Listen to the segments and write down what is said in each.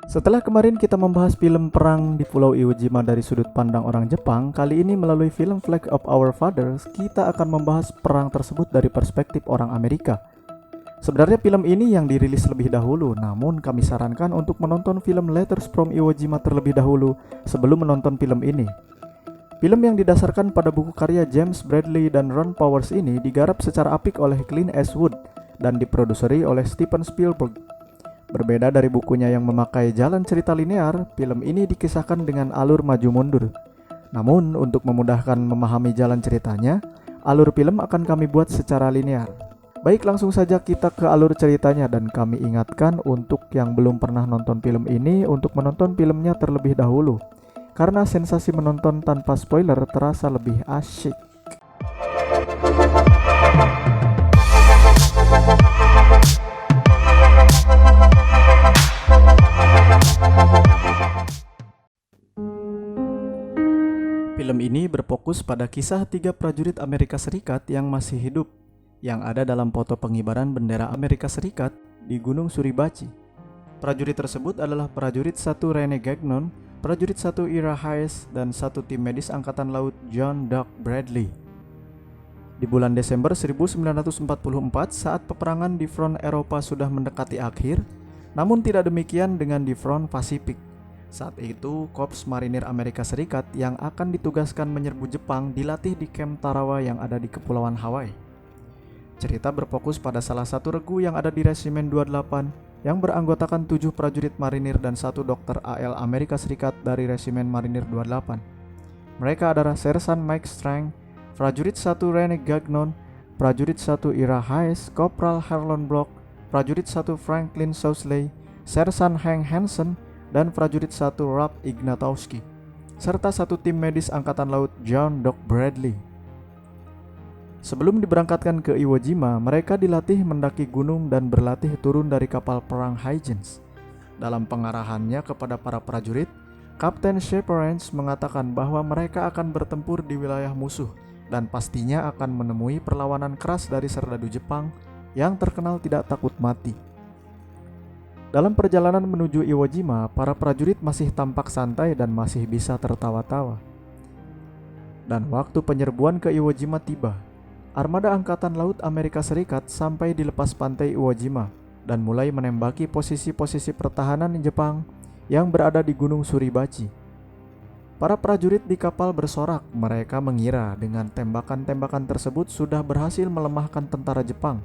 Setelah kemarin kita membahas film perang di Pulau Iwo Jima dari sudut pandang orang Jepang, kali ini melalui film Flag of Our Fathers, kita akan membahas perang tersebut dari perspektif orang Amerika. Sebenarnya film ini yang dirilis lebih dahulu, namun kami sarankan untuk menonton film Letters from Iwo Jima terlebih dahulu sebelum menonton film ini. Film yang didasarkan pada buku karya James Bradley dan Ron Powers ini digarap secara apik oleh Clint Eastwood dan diproduseri oleh Steven Spielberg. Berbeda dari bukunya yang memakai jalan cerita linear, film ini dikisahkan dengan alur maju mundur. Namun, untuk memudahkan memahami jalan ceritanya, alur film akan kami buat secara linear. Baik, langsung saja kita ke alur ceritanya dan kami ingatkan untuk yang belum pernah nonton film ini untuk menonton filmnya terlebih dahulu. Karena sensasi menonton tanpa spoiler terasa lebih asyik. Film ini berfokus pada kisah 3 prajurit Amerika Serikat yang masih hidup, yang ada dalam foto pengibaran bendera Amerika Serikat di Gunung Suribachi. Prajurit tersebut adalah prajurit 1 Rene Gagnon, prajurit 1 Ira Hayes, dan 1 tim medis Angkatan Laut John Doug Bradley. Di bulan Desember 1944 saat peperangan di front Eropa sudah mendekati akhir, namun tidak demikian dengan di front Pasifik. Saat itu, Korps Marinir Amerika Serikat yang akan ditugaskan menyerbu Jepang dilatih di kamp Tarawa yang ada di Kepulauan Hawaii. Cerita berfokus pada salah satu regu yang ada di Resimen 28 yang beranggotakan 7 prajurit marinir dan 1 dokter AL Amerika Serikat dari Resimen Marinir 28. Mereka adalah Sersan Mike Strang, prajurit 1 Rene Gagnon, prajurit 1 Ira Hayes, Kopral Harlon Block, prajurit 1 Franklin Sousley, Sersan Hank Hansen, dan prajurit 1 Rob Ignatowski, serta 1 tim medis Angkatan Laut John Doug Bradley. Sebelum diberangkatkan ke Iwo Jima, mereka dilatih mendaki gunung dan berlatih turun dari kapal perang Huygens. Dalam pengarahannya kepada para prajurit, Kapten Shepherd's mengatakan bahwa mereka akan bertempur di wilayah musuh dan pastinya akan menemui perlawanan keras dari serdadu Jepang yang terkenal tidak takut mati. Dalam perjalanan menuju Iwo Jima, para prajurit masih tampak santai dan masih bisa tertawa-tawa. Dan waktu penyerbuan ke Iwo Jima tiba, armada Angkatan Laut Amerika Serikat sampai di lepas pantai Iwo Jima dan mulai menembaki posisi-posisi pertahanan Jepang yang berada di Gunung Suribachi. Para prajurit di kapal bersorak, mereka mengira dengan tembakan-tembakan tersebut sudah berhasil melemahkan tentara Jepang.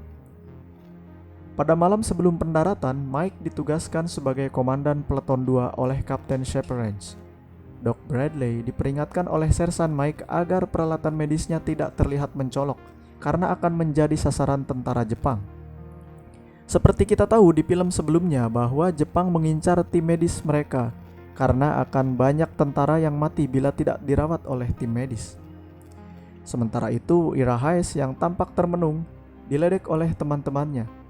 Pada malam sebelum pendaratan, Mike ditugaskan sebagai komandan peleton 2 oleh Kapten Shepherd's. Doc Bradley diperingatkan oleh Sersan Mike agar peralatan medisnya tidak terlihat mencolok karena akan menjadi sasaran tentara Jepang. Seperti kita tahu di film sebelumnya bahwa Jepang mengincar tim medis mereka karena akan banyak tentara yang mati bila tidak dirawat oleh tim medis. Sementara itu, Ira Hayes yang tampak termenung diledek oleh teman-temannya.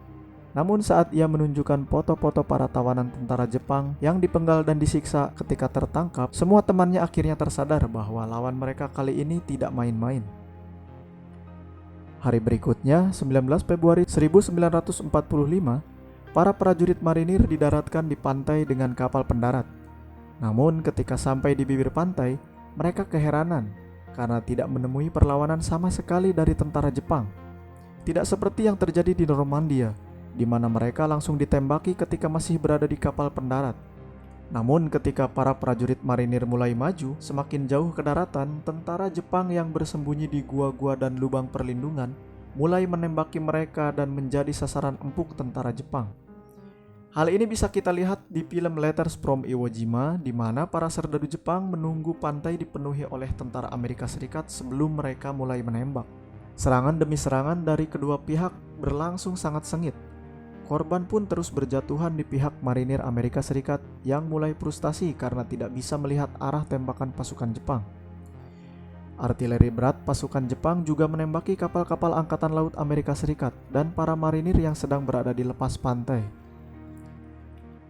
Namun saat ia menunjukkan foto-foto para tawanan tentara Jepang yang dipenggal dan disiksa ketika tertangkap, semua temannya akhirnya tersadar bahwa lawan mereka kali ini tidak main-main. Hari berikutnya, 19 Februari 1945, para prajurit marinir didaratkan di pantai dengan kapal pendarat. Namun ketika sampai di bibir pantai, mereka keheranan karena tidak menemui perlawanan sama sekali dari tentara Jepang. Tidak seperti yang terjadi di Normandia, di mana mereka langsung ditembaki ketika masih berada di kapal pendarat. Namun ketika para prajurit marinir mulai maju semakin jauh ke daratan, tentara Jepang yang bersembunyi di gua-gua dan lubang perlindungan mulai menembaki mereka dan menjadi sasaran empuk tentara Jepang. Hal ini bisa kita lihat di film Letters from Iwo Jima, di mana para serdadu Jepang menunggu pantai dipenuhi oleh tentara Amerika Serikat sebelum mereka mulai menembak. Serangan demi serangan dari kedua pihak berlangsung sangat sengit. Korban pun terus berjatuhan di pihak marinir Amerika Serikat yang mulai frustasi karena tidak bisa melihat arah tembakan pasukan Jepang. Artileri berat pasukan Jepang juga menembaki kapal-kapal Angkatan Laut Amerika Serikat dan para marinir yang sedang berada di lepas pantai.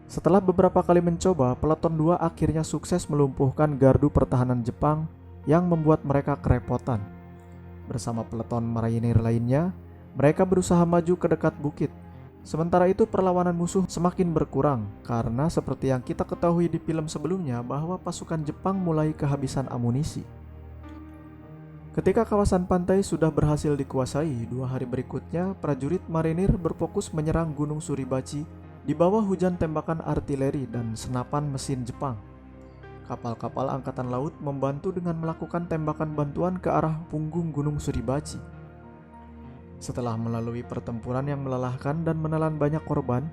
Setelah beberapa kali mencoba, peleton 2 akhirnya sukses melumpuhkan gardu pertahanan Jepang yang membuat mereka kerepotan. Bersama peleton marinir lainnya, mereka berusaha maju ke dekat bukit. Sementara itu perlawanan musuh semakin berkurang karena seperti yang kita ketahui di film sebelumnya bahwa pasukan Jepang mulai kehabisan amunisi. Ketika kawasan pantai sudah berhasil dikuasai, 2 hari berikutnya prajurit marinir berfokus menyerang Gunung Suribachi di bawah hujan tembakan artileri dan senapan mesin Jepang. Kapal-kapal angkatan laut membantu dengan melakukan tembakan bantuan ke arah punggung Gunung Suribachi. Setelah melalui pertempuran yang melelahkan dan menelan banyak korban,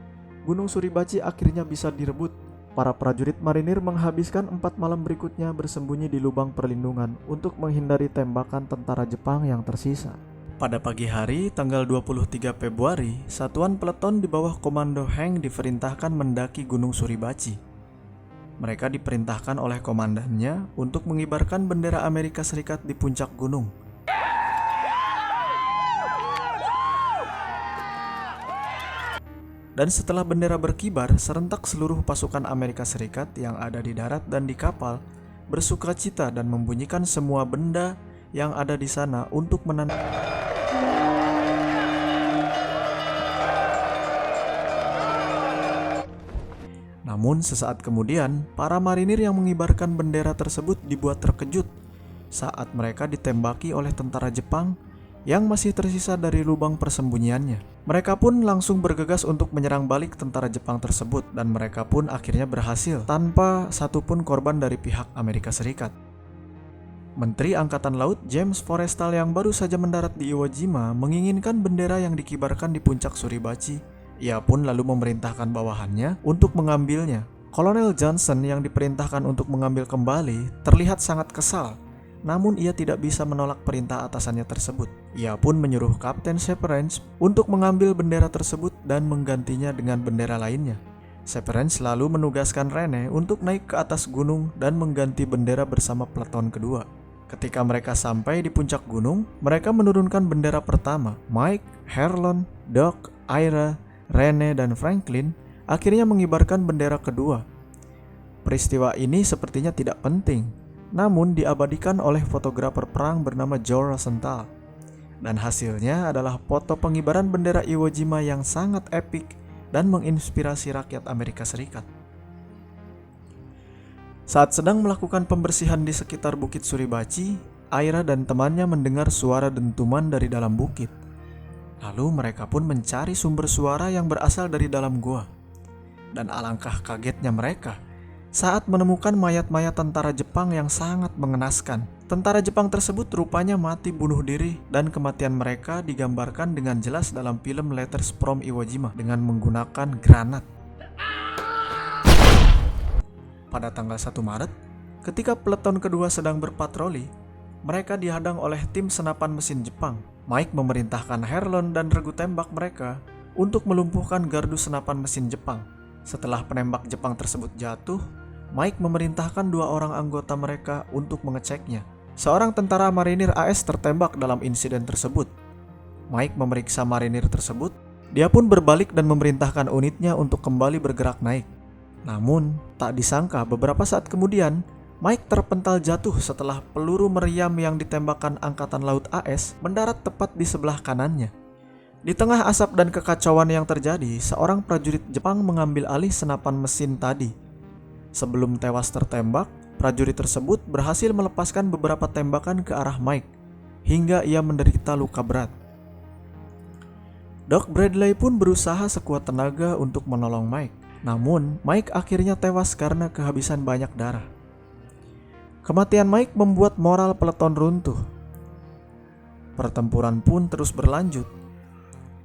Gunung Suribachi akhirnya bisa direbut. Para prajurit marinir menghabiskan 4 malam berikutnya bersembunyi di lubang perlindungan untuk menghindari tembakan tentara Jepang yang tersisa. Pada pagi hari, tanggal 23 Februari, satuan peleton di bawah komando Heng diperintahkan mendaki Gunung Suribachi. Mereka diperintahkan oleh komandannya untuk mengibarkan bendera Amerika Serikat di puncak gunung. Dan setelah bendera berkibar, serentak seluruh pasukan Amerika Serikat yang ada di darat dan di kapal bersukacita dan membunyikan semua benda yang ada di sana untuk menandai. Namun sesaat kemudian, para marinir yang mengibarkan bendera tersebut dibuat terkejut saat mereka ditembaki oleh tentara Jepang yang masih tersisa dari lubang persembunyiannya. Mereka pun langsung bergegas untuk menyerang balik tentara Jepang tersebut dan mereka pun akhirnya berhasil tanpa satupun korban dari pihak Amerika Serikat. Menteri Angkatan Laut James Forrestal yang baru saja mendarat di Iwo Jima menginginkan bendera yang dikibarkan di puncak Suribachi. Ia pun lalu memerintahkan bawahannya untuk mengambilnya. Kolonel Johnson yang diperintahkan untuk mengambil kembali terlihat sangat kesal. Namun ia tidak bisa menolak perintah atasannya tersebut. Ia pun menyuruh Kapten Severance untuk mengambil bendera tersebut dan menggantinya dengan bendera lainnya. Severance lalu menugaskan Rene untuk naik ke atas gunung dan mengganti bendera bersama peleton kedua. Ketika mereka sampai di puncak gunung, mereka menurunkan bendera pertama. Mike, Harlon, Doc, Ira, Rene, dan Franklin akhirnya mengibarkan bendera kedua. Peristiwa ini sepertinya tidak penting, namun diabadikan oleh fotografer perang bernama Joe Rosenthal. Dan hasilnya adalah foto pengibaran bendera Iwo Jima yang sangat epik dan menginspirasi rakyat Amerika Serikat. Saat sedang melakukan pembersihan di sekitar Bukit Suribachi, Ira dan temannya mendengar suara dentuman dari dalam bukit. Lalu mereka pun mencari sumber suara yang berasal dari dalam gua. Dan alangkah kagetnya mereka saat menemukan mayat-mayat tentara Jepang yang sangat mengenaskan. Tentara Jepang tersebut rupanya mati bunuh diri dan kematian mereka digambarkan dengan jelas dalam film Letters from Iwo Jima dengan menggunakan granat. Pada tanggal 1 Maret, ketika peleton kedua sedang berpatroli, mereka dihadang oleh tim senapan mesin Jepang. Mike memerintahkan Harlon dan regu tembak mereka untuk melumpuhkan gardu senapan mesin Jepang. Setelah penembak Jepang tersebut jatuh, Mike memerintahkan 2 orang anggota mereka untuk mengeceknya. Seorang tentara marinir AS tertembak dalam insiden tersebut. Mike memeriksa marinir tersebut. Dia pun berbalik dan memerintahkan unitnya untuk kembali bergerak naik. Namun, tak disangka beberapa saat kemudian, Mike terpental jatuh setelah peluru meriam yang ditembakkan Angkatan Laut AS mendarat tepat di sebelah kanannya. Di tengah asap dan kekacauan yang terjadi, seorang prajurit Jepang mengambil alih senapan mesin tadi. Sebelum tewas tertembak, prajurit tersebut berhasil melepaskan beberapa tembakan ke arah Mike, hingga ia menderita luka berat. Doc Bradley pun berusaha sekuat tenaga untuk menolong Mike, namun Mike akhirnya tewas karena kehabisan banyak darah. Kematian Mike membuat moral peleton runtuh. Pertempuran pun terus berlanjut.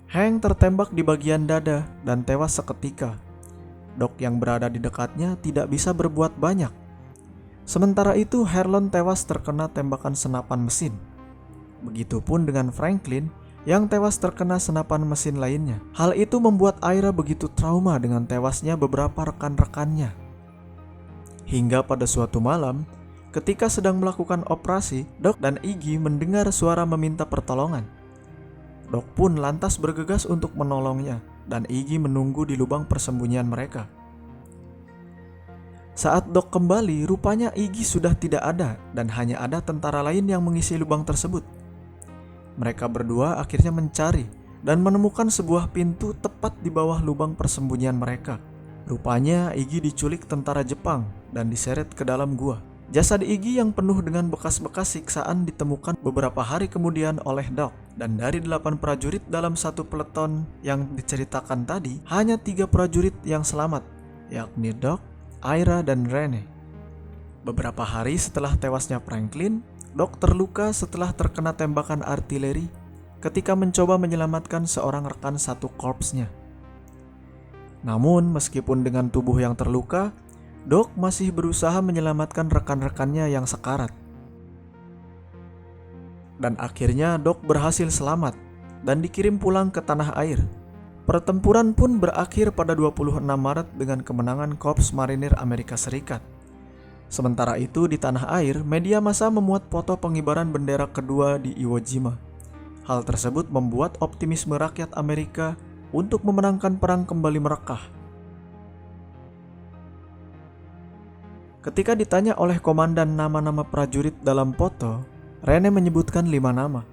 Hank tertembak di bagian dada dan tewas seketika. Doc yang berada di dekatnya tidak bisa berbuat banyak. Sementara itu Harlon tewas terkena tembakan senapan mesin. Begitupun dengan Franklin yang tewas terkena senapan mesin lainnya. Hal itu membuat Ira begitu trauma dengan tewasnya beberapa rekan-rekannya. Hingga pada suatu malam, ketika sedang melakukan operasi, Doc dan Iggy mendengar suara meminta pertolongan. Doc pun lantas bergegas untuk menolongnya, dan Iggy menunggu di lubang persembunyian mereka. Saat Doc kembali, rupanya Iggy sudah tidak ada dan hanya ada tentara lain yang mengisi lubang tersebut. Mereka berdua akhirnya mencari dan menemukan sebuah pintu tepat di bawah lubang persembunyian mereka. Rupanya Iggy diculik tentara Jepang dan diseret ke dalam gua. Jasad Iggy yang penuh dengan bekas-bekas siksaan ditemukan beberapa hari kemudian oleh Doc. Dan dari 8 prajurit dalam satu peleton yang diceritakan tadi, hanya 3 prajurit yang selamat, yakni Doc, Ira, dan Rene. Beberapa hari setelah tewasnya Franklin, Doc terluka setelah terkena tembakan artileri ketika mencoba menyelamatkan seorang rekan satu korpsnya. Namun meskipun dengan tubuh yang terluka, Doc masih berusaha menyelamatkan rekan-rekannya yang sekarat. Dan akhirnya Doc berhasil selamat dan dikirim pulang ke tanah air. Pertempuran pun berakhir pada 26 Maret dengan kemenangan Korps Marinir Amerika Serikat. Sementara itu di tanah air, media massa memuat foto pengibaran bendera kedua di Iwo Jima. Hal tersebut membuat optimisme rakyat Amerika untuk memenangkan perang kembali merekah. Ketika ditanya oleh komandan nama-nama prajurit dalam foto, Rene menyebutkan 5 nama.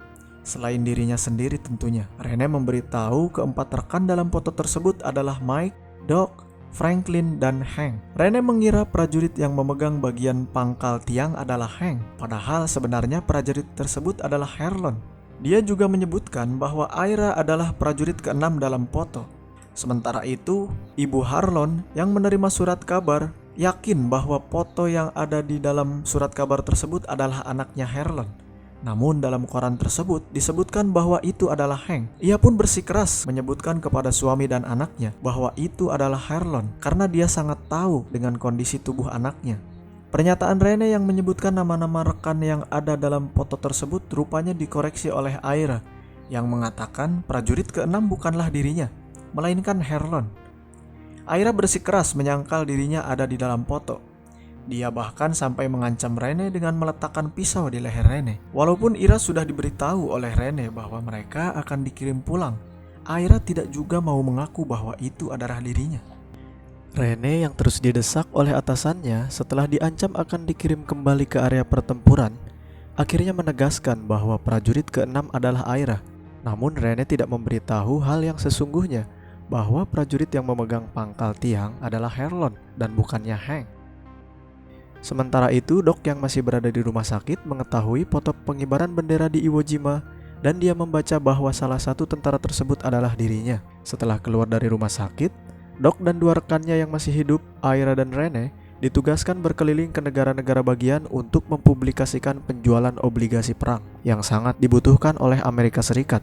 Selain dirinya sendiri tentunya, Rene memberitahu keempat rekan dalam foto tersebut adalah Mike, Doc, Franklin, dan Hank. Rene mengira prajurit yang memegang bagian pangkal tiang adalah Hank, padahal sebenarnya prajurit tersebut adalah Harlon. Dia juga menyebutkan bahwa Ira adalah prajurit ke-6 dalam foto. Sementara itu, Ibu Harlon yang menerima surat kabar yakin bahwa foto yang ada di dalam surat kabar tersebut adalah anaknya Harlon. Namun dalam koran tersebut disebutkan bahwa itu adalah Hank. Ia pun bersikeras menyebutkan kepada suami dan anaknya bahwa itu adalah Harlon karena dia sangat tahu dengan kondisi tubuh anaknya. Pernyataan Rene yang menyebutkan nama-nama rekan yang ada dalam foto tersebut rupanya dikoreksi oleh Ira yang mengatakan prajurit ke-6 bukanlah dirinya, melainkan Harlon. Ira bersikeras menyangkal dirinya ada di dalam foto. Dia bahkan sampai mengancam Rene dengan meletakkan pisau di leher Rene. Walaupun Ira sudah diberitahu oleh Rene bahwa mereka akan dikirim pulang, Ira tidak juga mau mengaku bahwa itu adalah dirinya. Rene yang terus didesak oleh atasannya setelah diancam akan dikirim kembali ke area pertempuran, akhirnya menegaskan bahwa prajurit ke-6 adalah Ira. Namun Rene tidak memberitahu hal yang sesungguhnya, bahwa prajurit yang memegang pangkal tiang adalah Harlon dan bukannya Hank. Sementara itu, Doc yang masih berada di rumah sakit mengetahui foto pengibaran bendera di Iwo Jima dan dia membaca bahwa salah satu tentara tersebut adalah dirinya. Setelah keluar dari rumah sakit, Doc dan 2 rekannya yang masih hidup, Ira dan Rene, ditugaskan berkeliling ke negara-negara bagian untuk mempublikasikan penjualan obligasi perang yang sangat dibutuhkan oleh Amerika Serikat.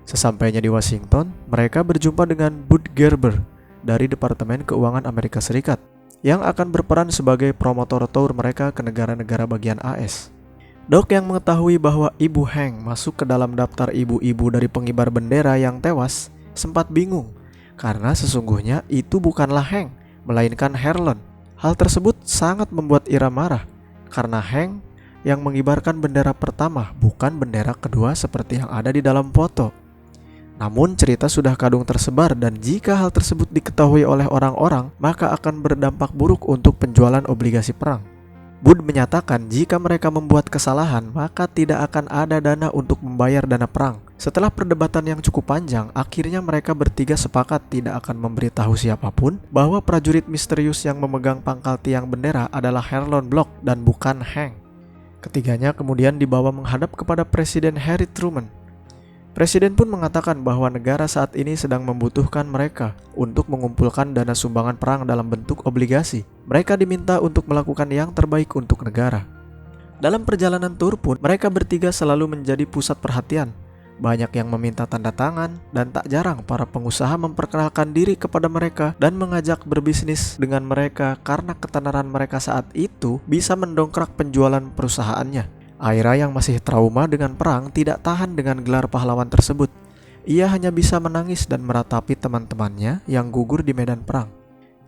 Sesampainya di Washington, mereka berjumpa dengan Bud Gerber dari Departemen Keuangan Amerika Serikat yang akan berperan sebagai promotor tour mereka ke negara-negara bagian AS. Doc yang mengetahui bahwa Ibu Hank masuk ke dalam daftar ibu-ibu dari pengibar bendera yang tewas sempat bingung karena sesungguhnya itu bukanlah Hank, melainkan Harlon. Hal tersebut sangat membuat Ira marah karena Hank yang mengibarkan bendera pertama bukan bendera kedua seperti yang ada di dalam foto. Namun cerita sudah kadung tersebar dan jika hal tersebut diketahui oleh orang-orang, maka akan berdampak buruk untuk penjualan obligasi perang. Bud menyatakan jika mereka membuat kesalahan, maka tidak akan ada dana untuk membayar dana perang. Setelah perdebatan yang cukup panjang, akhirnya mereka bertiga sepakat tidak akan memberitahu siapapun bahwa prajurit misterius yang memegang pangkal tiang bendera adalah Harlon Block dan bukan Hank. Ketiganya kemudian dibawa menghadap kepada Presiden Harry Truman. Presiden pun mengatakan bahwa negara saat ini sedang membutuhkan mereka untuk mengumpulkan dana sumbangan perang dalam bentuk obligasi. Mereka diminta untuk melakukan yang terbaik untuk negara. Dalam perjalanan tur pun, mereka bertiga selalu menjadi pusat perhatian. Banyak yang meminta tanda tangan dan tak jarang para pengusaha memperkenalkan diri kepada mereka dan mengajak berbisnis dengan mereka karena ketenaran mereka saat itu bisa mendongkrak penjualan perusahaannya. Ira yang masih trauma dengan perang tidak tahan dengan gelar pahlawan tersebut. Ia hanya bisa menangis dan meratapi teman-temannya yang gugur di medan perang.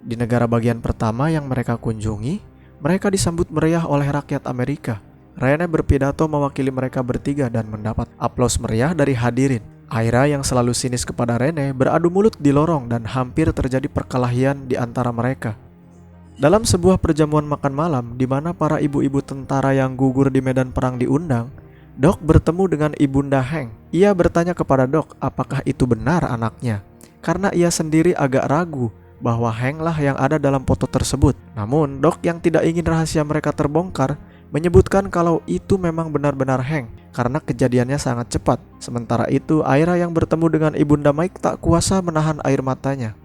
Di negara bagian pertama yang mereka kunjungi, mereka disambut meriah oleh rakyat Amerika. Rene berpidato mewakili mereka bertiga dan mendapat aplaus meriah dari hadirin. Ira yang selalu sinis kepada Rene beradu mulut di lorong dan hampir terjadi perkelahian di antara mereka. Dalam sebuah perjamuan makan malam di mana para ibu-ibu tentara yang gugur di medan perang diundang, Doc bertemu dengan Ibunda Hank. Ia bertanya kepada Doc apakah itu benar anaknya, karena ia sendiri agak ragu bahwa Hank lah yang ada dalam foto tersebut. Namun Doc yang tidak ingin rahasia mereka terbongkar menyebutkan kalau itu memang benar-benar Hank karena kejadiannya sangat cepat. Sementara itu Ira yang bertemu dengan Ibunda Mike tak kuasa menahan air matanya.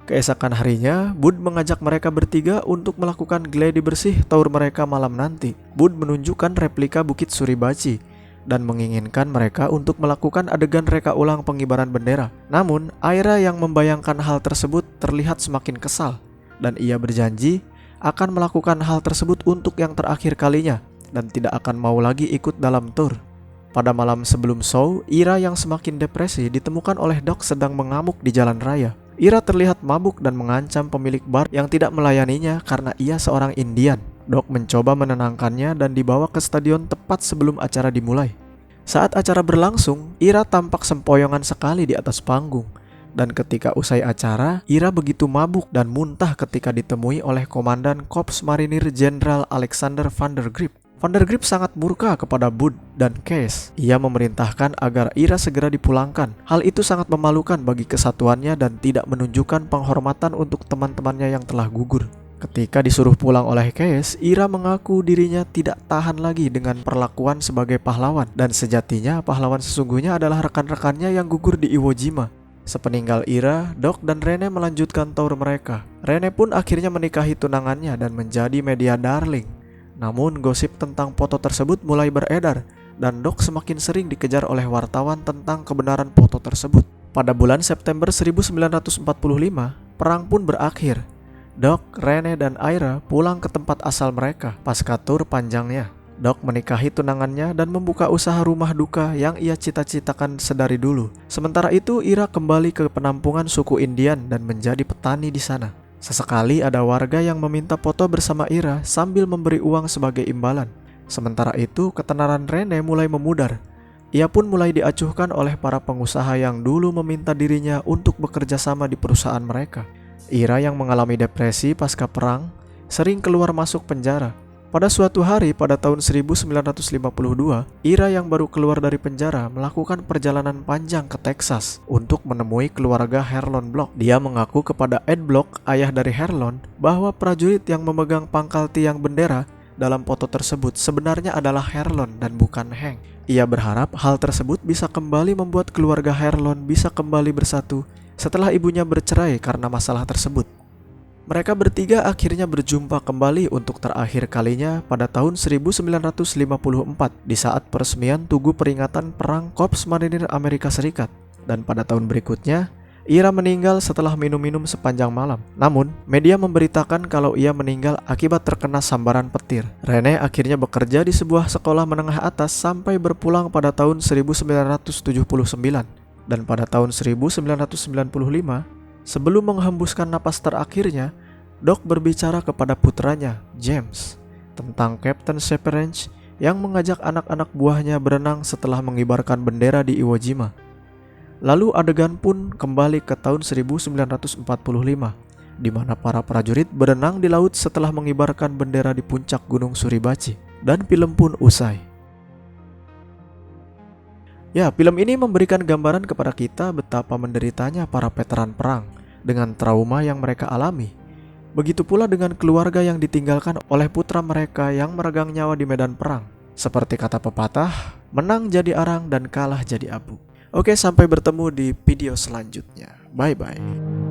Keesokan harinya, Bud mengajak mereka bertiga untuk melakukan gladi bersih tour mereka malam nanti. Bud menunjukkan replika Bukit Suribachi dan menginginkan mereka untuk melakukan adegan reka ulang pengibaran bendera. Namun, Ira yang membayangkan hal tersebut terlihat semakin kesal, dan ia berjanji akan melakukan hal tersebut untuk yang terakhir kalinya dan tidak akan mau lagi ikut dalam tour. Pada malam sebelum show, Ira yang semakin depresi ditemukan oleh Doc sedang mengamuk di jalan raya. Ira terlihat mabuk dan mengancam pemilik bar yang tidak melayaninya karena ia seorang Indian. Doc mencoba menenangkannya dan dibawa ke stadion tepat sebelum acara dimulai. Saat acara berlangsung, Ira tampak sempoyongan sekali di atas panggung. Dan ketika usai acara, Ira begitu mabuk dan muntah ketika ditemui oleh Komandan Korps Marinir Jenderal Alexander Van der Griep. Van der Griep sangat murka kepada Bud dan Case. Ia memerintahkan agar Ira segera dipulangkan. Hal itu sangat memalukan bagi kesatuannya dan tidak menunjukkan penghormatan untuk teman-temannya yang telah gugur. Ketika disuruh pulang oleh Case, Ira mengaku dirinya tidak tahan lagi dengan perlakuan sebagai pahlawan. Dan sejatinya pahlawan sesungguhnya adalah rekan-rekannya yang gugur di Iwo Jima. Sepeninggal Ira, Doc dan Rene melanjutkan tour mereka. Rene pun akhirnya menikahi tunangannya dan menjadi media darling. Namun gosip tentang foto tersebut mulai beredar dan Doc semakin sering dikejar oleh wartawan tentang kebenaran foto tersebut. Pada bulan September 1945, perang pun berakhir. Doc, Rene, dan Ira pulang ke tempat asal mereka pasca tur panjangnya. Doc menikahi tunangannya dan membuka usaha rumah duka yang ia cita-citakan sedari dulu. Sementara itu, Ira kembali ke penampungan suku Indian dan menjadi petani di sana. Sesekali ada warga yang meminta foto bersama Ira sambil memberi uang sebagai imbalan. Sementara itu, ketenaran Rene mulai memudar. Ia pun mulai diacuhkan oleh para pengusaha yang dulu meminta dirinya untuk bekerja sama di perusahaan mereka. Ira yang mengalami depresi pasca perang sering keluar masuk penjara. Pada suatu hari pada tahun 1952, Ira yang baru keluar dari penjara melakukan perjalanan panjang ke Texas untuk menemui keluarga Herlon Block. Dia mengaku kepada Ed Block, ayah dari Herlon, bahwa prajurit yang memegang pangkal tiang bendera dalam foto tersebut sebenarnya adalah Herlon dan bukan Hank. Ia berharap hal tersebut bisa kembali membuat keluarga Herlon bisa kembali bersatu setelah ibunya bercerai karena masalah tersebut. Mereka bertiga akhirnya berjumpa kembali untuk terakhir kalinya pada tahun 1954 di saat peresmian Tugu Peringatan Perang Korps Marinir Amerika Serikat. Dan pada tahun berikutnya, Ira meninggal setelah minum-minum sepanjang malam. Namun, media memberitakan kalau ia meninggal akibat terkena sambaran petir. Rene akhirnya bekerja di sebuah sekolah menengah atas sampai berpulang pada tahun 1979. Dan pada tahun 1995, sebelum menghembuskan napas terakhirnya, Doc berbicara kepada putranya, James, tentang Captain Seperench yang mengajak anak-anak buahnya berenang setelah mengibarkan bendera di Iwo Jima. Lalu adegan pun kembali ke tahun 1945, di mana para prajurit berenang di laut setelah mengibarkan bendera di puncak Gunung Suribachi. Dan film pun usai. Ya, film ini memberikan gambaran kepada kita betapa menderitanya para veteran perang dengan trauma yang mereka alami. Begitu pula dengan keluarga yang ditinggalkan oleh putra mereka yang meregang nyawa di medan perang. Seperti kata pepatah, menang jadi arang dan kalah jadi abu. Oke, sampai bertemu di video selanjutnya. Bye-bye.